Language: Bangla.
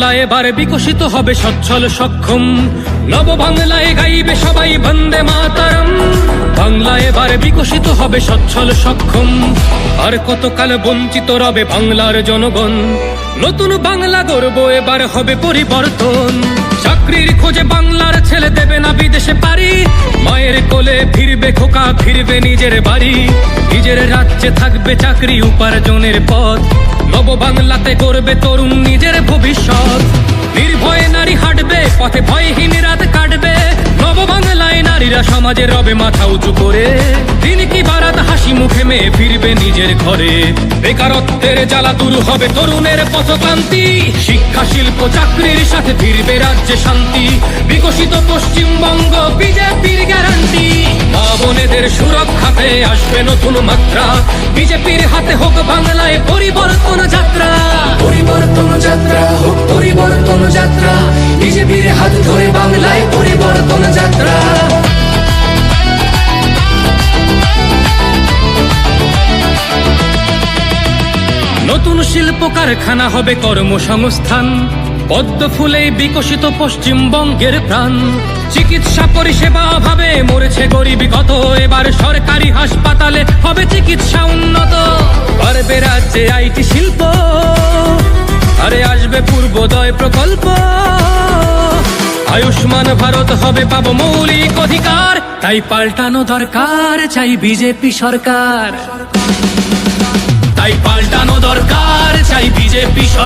বাংলা এবার বিকশিত হবে সচ্ছল সক্ষম, নব বাংলায় গাইবে সবাই বন্দে মাতরম। বাংলা এবার বিকশিত হবে সচ্ছল সক্ষম, আর কতকাল বঞ্চিত রবে বাংলার জনগণ। নতুন বাংলা গর্ব এবার হবে পরিবর্তন। চাকরির খোঁজে বাংলার ছেলে দেবে না বিদেশে পারি, মায়ের কোলে ফিরবে খোকা, ফিরবে নিজের বাড়ি। নিজের রাজ্যে থাকবে চাকরি উপার্জনের পথ, নব বাংলাতে করবে তরুণ নিজের ভবিষ্যৎ। নির্ভয়ে নারী হাঁটবে পথে, ভয়হীন রাত কাটবে। নব বাংলায় নারীরা সমাজে রবে মাথা উঁচু করে, দিন কি বারাত হাসি মুখে মেয়ে ফিরবে নিজের ঘরে। বেকারত্বের জ্বালা দূর হবে তরুণের পথক্রান্তি, শিক্ষা শিল্প চাকরির সাথে ফিরবে রাজ্যে শান্তি। বিকশিত পশ্চিমবঙ্গ বিজেপির গ্যারান্টি, মা বোনেদের সুরক্ষাতে আসবে নতুন মাত্রা। বিজেপির হাতে হোক বাংলায় পরিবর্তন যাত্রা। পরিবর্তন যাত্রা হোক পরিবর্তন যাত্রা, বিজেপির হাত ধরে বাংলায় পরিবর্তন যাত্রা। নতুন শিল্প কারখানা হবে কর্মসংস্থান, পদ্ম ফুলে বিকশিত পশ্চিমবঙ্গের প্রাণ। চিকিৎসা পরিষেবা অভাবে মরেছে গরিবী কত, এবার সরকারি হাসপাতালে হবে চিকিৎসা উন্নত। পারবে রাজ্যে আইটি শিল্প, আরে আসবে পূর্বোদয় প্রকল্প। আয়ুষ্মান ভারত হবে পাবো মৌলিক অধিকার, তাই পাল্টানো দরকার চাই বিজেপি সরকার। তাই পাল্টানো দরকার চাই বিজেপি সরকার।